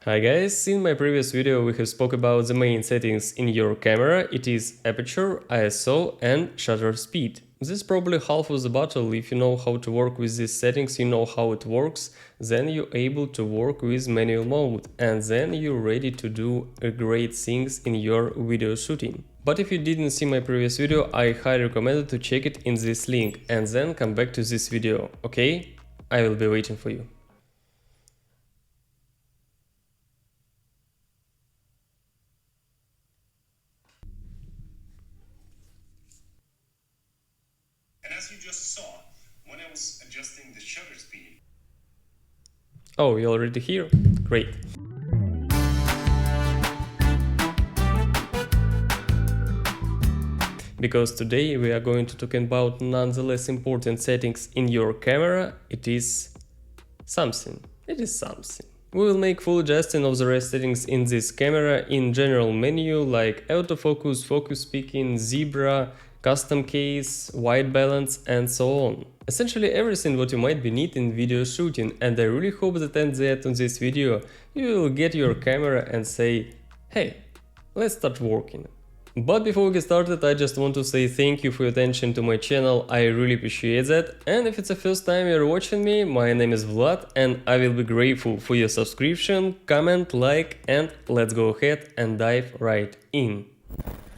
Hi guys, in my previous video we have spoke about the main settings in your camera. It is aperture, ISO and shutter speed. This is probably half of the battle. If you know how to work with these settings, you know how it works, then you're able to work with manual mode and then you're ready to do great things in your video shooting. But if you didn't see my previous video, I highly recommend to check it in this link and then come back to this video, okay? I will be waiting for you. As you just saw, when I was adjusting the shutter speed. Oh, you're already here? Great. Because today we are going to talk about nonetheless important settings in your camera. It is something. We will make full adjusting of the rest settings in this camera in general menu like autofocus, focus peaking, zebra, custom case, white balance and so on. Essentially everything what you might be need in video shooting, and I really hope that at the end of this video you will get your camera and say, hey, let's start working. But before we get started, I just want to say thank you for your attention to my channel, I really appreciate that. And if it's the first time you're watching me, my name is Vlad and I will be grateful for your subscription, comment, like, and let's go ahead and dive right in.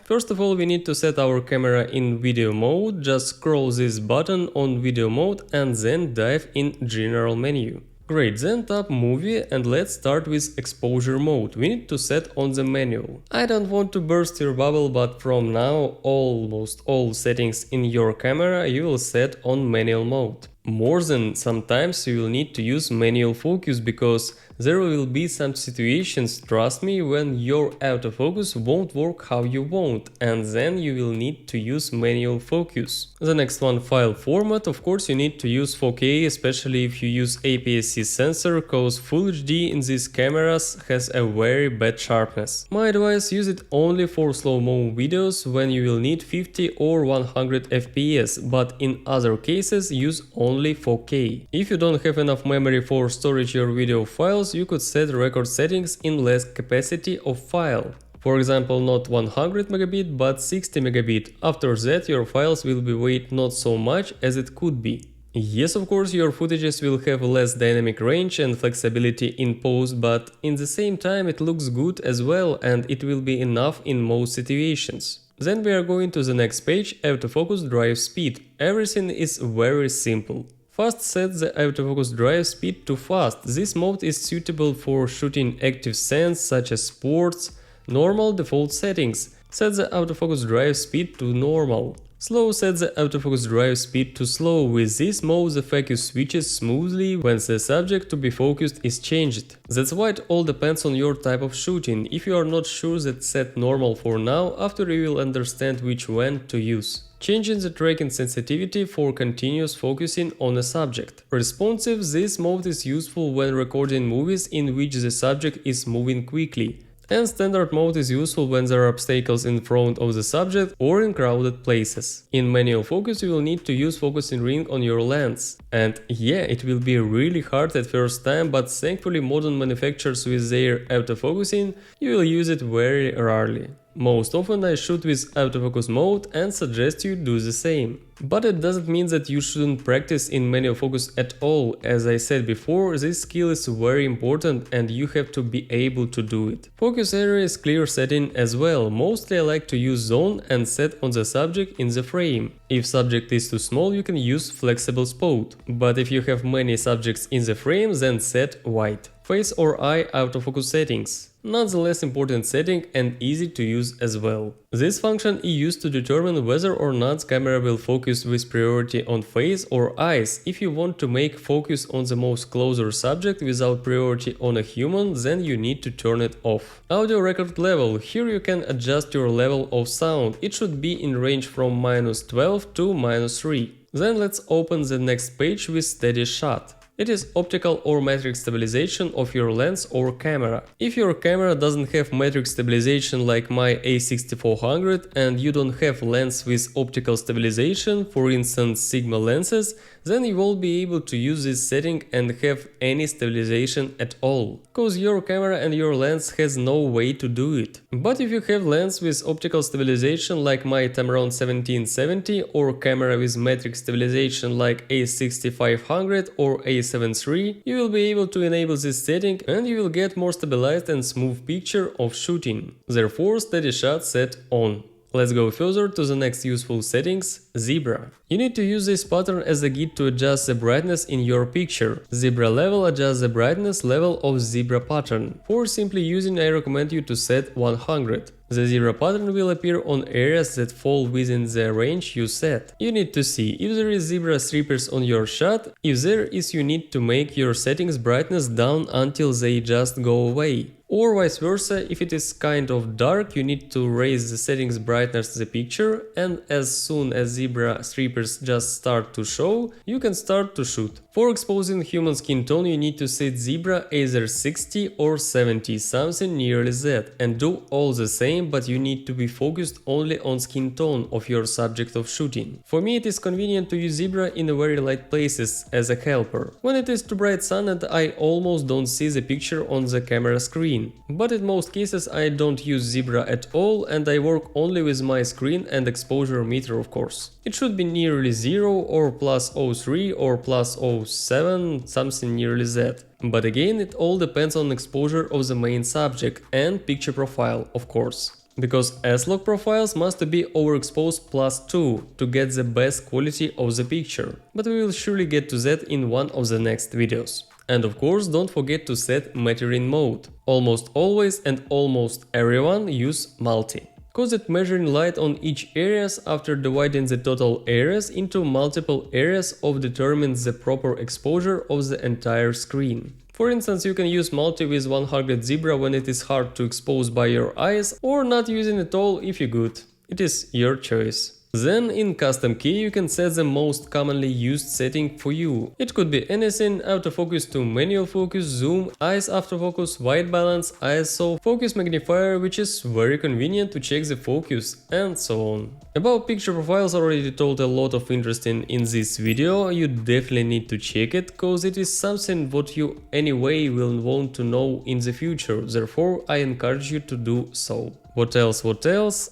First of all, we need to set our camera in video mode. Just scroll this button on video mode and then dive in general menu. Great, then tap movie and let's start with exposure mode. We need to set on the manual. I don't want to burst your bubble, but from now almost all settings in your camera you will set on manual mode. More than sometimes you will need to use manual focus because there will be some situations, trust me, when your autofocus won't work how you want, and then you will need to use manual focus. The next one, file format. Of course you need to use 4K, especially if you use APS-C sensor, cause Full HD in these cameras has a very bad sharpness. My advice, use it only for slow-mo videos when you will need 50 or 100 FPS, but in other cases use only 4K. If you don't have enough memory for storage your video files, you could set record settings in less capacity of file. For example, not 100 megabit but 60 megabit. After that your files will be weight not so much as it could be. Yes, of course, your footages will have less dynamic range and flexibility in post, but in the same time it looks good as well and it will be enough in most situations. Then we are going to the next page, autofocus drive speed. Everything is very simple. First, set the autofocus drive speed to fast. This mode is suitable for shooting active scenes such as sports. Normal default settings. Set the autofocus drive speed to normal. Slow, set the autofocus drive speed to slow. With this mode the focus switches smoothly when the subject to be focused is changed. That's why it all depends on your type of shooting. If you are not sure, that set normal for now, after you will understand which one to use. Changing the tracking sensitivity for continuous focusing on a subject. Responsive, this mode is useful when recording movies in which the subject is moving quickly. And standard mode is useful when there are obstacles in front of the subject or in crowded places. In manual focus you will need to use focusing ring on your lens. And yeah, it will be really hard at first time, but thankfully modern manufacturers with their autofocusing, you will use it very rarely. Most often I shoot with autofocus mode and suggest you do the same. But it doesn't mean that you shouldn't practice in manual focus at all. As I said before, this skill is very important and you have to be able to do it. Focus area is clear setting as well. Mostly I like to use zone and set on the subject in the frame. If subject is too small, you can use flexible spot. But if you have many subjects in the frame, then set white. Face or eye autofocus settings. Not the less important setting and easy to use as well. This function is used to determine whether or not the camera will focus with priority on face or eyes. If you want to make focus on the most closer subject without priority on a human, then you need to turn it off. Audio record level. Here you can adjust your level of sound. It should be in range from -12 to -3. Then let's open the next page with SteadyShot. It is optical or metric stabilization of your lens or camera. If your camera doesn't have metric stabilization like my a6400 and you don't have lens with optical stabilization, for instance Sigma lenses, then you won't be able to use this setting and have any stabilization at all, cause your camera and your lens has no way to do it. But if you have lens with optical stabilization like my Tamron 1770 or camera with metric stabilization like a6500 or a7 III, you will be able to enable this setting and you will get more stabilized and smooth picture of shooting. Therefore, SteadyShot set on. Let's go further to the next useful settings, Zebra. You need to use this pattern as a guide to adjust the brightness in your picture. Zebra level adjusts the brightness level of zebra pattern. For simply using, I recommend you to set 100. The zebra pattern will appear on areas that fall within the range you set. You need to see if there is zebra strippers on your shot. If there is, you need to make your settings brightness down until they just go away. Or vice versa, if it is kind of dark, you need to raise the settings brightness of the picture, and as soon as zebra strippers just start to show, you can start to shoot. For exposing human skin tone, you need to set zebra either 60 or 70, something nearly that, and do all the same, but you need to be focused only on skin tone of your subject of shooting. For me it is convenient to use zebra in very light places as a helper. When it is too bright sun and I almost don't see the picture on the camera screen. But in most cases I don't use zebra at all and I work only with my screen and exposure meter, of course. It should be nearly 0 or plus 0.3 or plus 0.7, something nearly that. But again, it all depends on exposure of the main subject and picture profile, of course. Because S-log profiles must be overexposed +2 to get the best quality of the picture. But we will surely get to that in one of the next videos. And of course, don't forget to set metering mode. Almost always and almost everyone use multi. Cause it measuring light on each areas after dividing the total areas into multiple areas of determines the proper exposure of the entire screen. For instance, you can use multi with 100 zebra when it is hard to expose by your eyes, or not using it all if you good. It is your choice. Then in custom key you can set the most commonly used setting for you. It could be anything: autofocus to manual focus, zoom, eyes autofocus, white balance, ISO, focus magnifier, which is very convenient to check the focus, and so on. About picture profiles already told a lot of interesting in this video, you definitely need to check it, cause it is something what you anyway will want to know in the future, therefore I encourage you to do so. What else?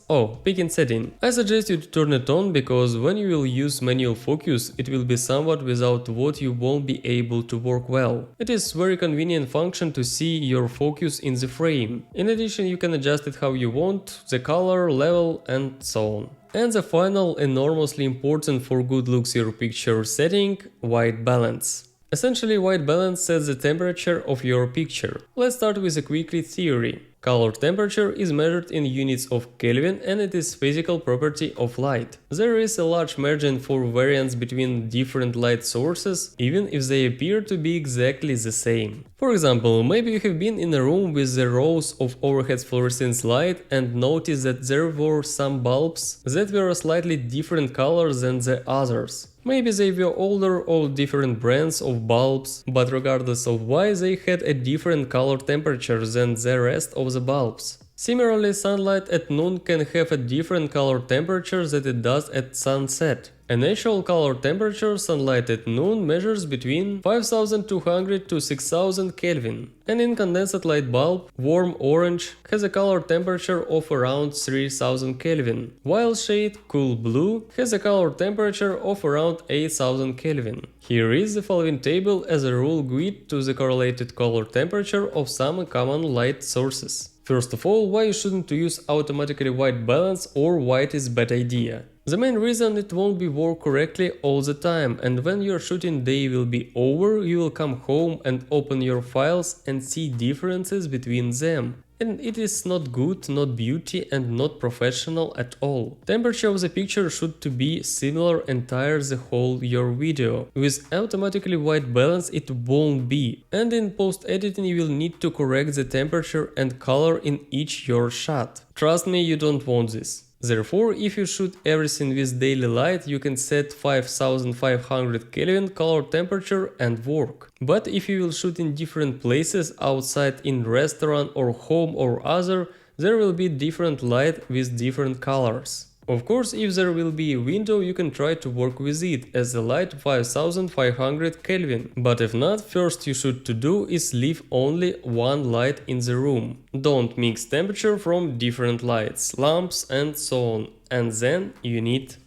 Oh, picking setting. I suggest you to turn it on, because when you will use manual focus, it will be somewhat without what you won't be able to work well. It is very convenient function to see your focus in the frame. In addition, you can adjust it how you want, the color, level, and so on. And the final, enormously important for good looks your picture setting, white balance. Essentially, white balance sets the temperature of your picture. Let's start with a quickly theory. Color temperature is measured in units of Kelvin and it is physical property of light. There is a large margin for variance between different light sources, even if they appear to be exactly the same. For example, maybe you have been in a room with the rows of overhead fluorescence light and noticed that there were some bulbs that were a slightly different color than the others. Maybe they were older or different brands of bulbs, but regardless of why, they had a different color temperature than the rest of the bulbs. Similarly, sunlight at noon can have a different color temperature than it does at sunset. A natural color temperature sunlight at noon measures between 5200 to 6000 Kelvin. An incandescent light bulb, warm orange, has a color temperature of around 3000 Kelvin, while shade cool blue has a color temperature of around 8000 Kelvin. Here is the following table as a rule guide to the correlated color temperature of some common light sources. First of all, why you shouldn't use automatically white balance or white is bad idea. The main reason it won't be work correctly all the time, and when your shooting day will be over, you will come home and open your files and see differences between them. And it is not good, not beauty and not professional at all. Temperature of the picture should to be similar entire the whole your video. With automatically white balance it won't be. And in post editing you will need to correct the temperature and color in each your shot. Trust me, you don't want this. Therefore, if you shoot everything with daily light, you can set 5500 Kelvin color temperature and work. But if you will shoot in different places, outside, in restaurant or home or other, there will be different light with different colors. Of course, if there will be a window, you can try to work with it as a light 5500 Kelvin. But if not, first you should to do is leave only one light in the room. Don't mix temperature from different lights, lamps and so on. And then you need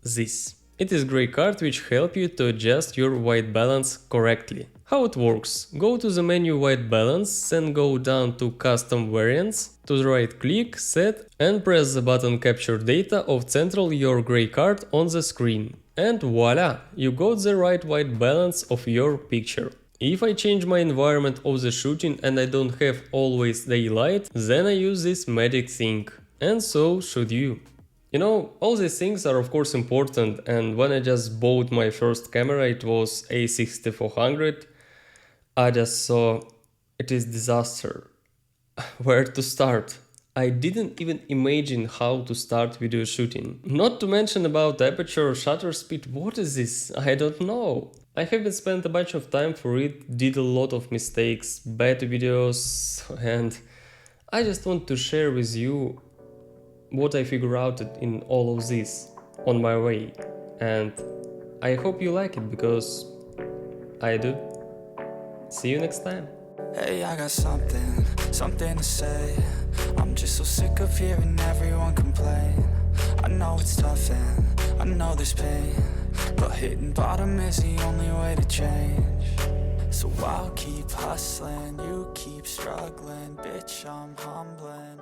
this. It is gray card which help you to adjust your white balance correctly. How it works? Go to the menu white balance, then go down to custom variants, to the right click, set and press the button capture data of central your gray card on the screen. And voila, you got the right white balance of your picture. If I change my environment of the shooting and I don't have always daylight, then I use this magic thing. And so should you. You know, all these things are of course important, and when I just bought my first camera, it was a6400, I just saw it is disaster. Where to start? I didn't even imagine how to start video shooting. Not to mention about aperture, shutter speed, what is this? I don't know. I haven't spent a bunch of time for it, did a lot of mistakes, bad videos, and I just want to share with you what I figure out in all of this on my way. And I hope you like it, because I do. See you next time. Hey, I got something to say. I'm just so sick of hearing everyone complain. I know it's tough and I know there's pain, but hitting bottom is the only way to change. So I'll keep hustling, you keep struggling. Bitch, I'm humbling.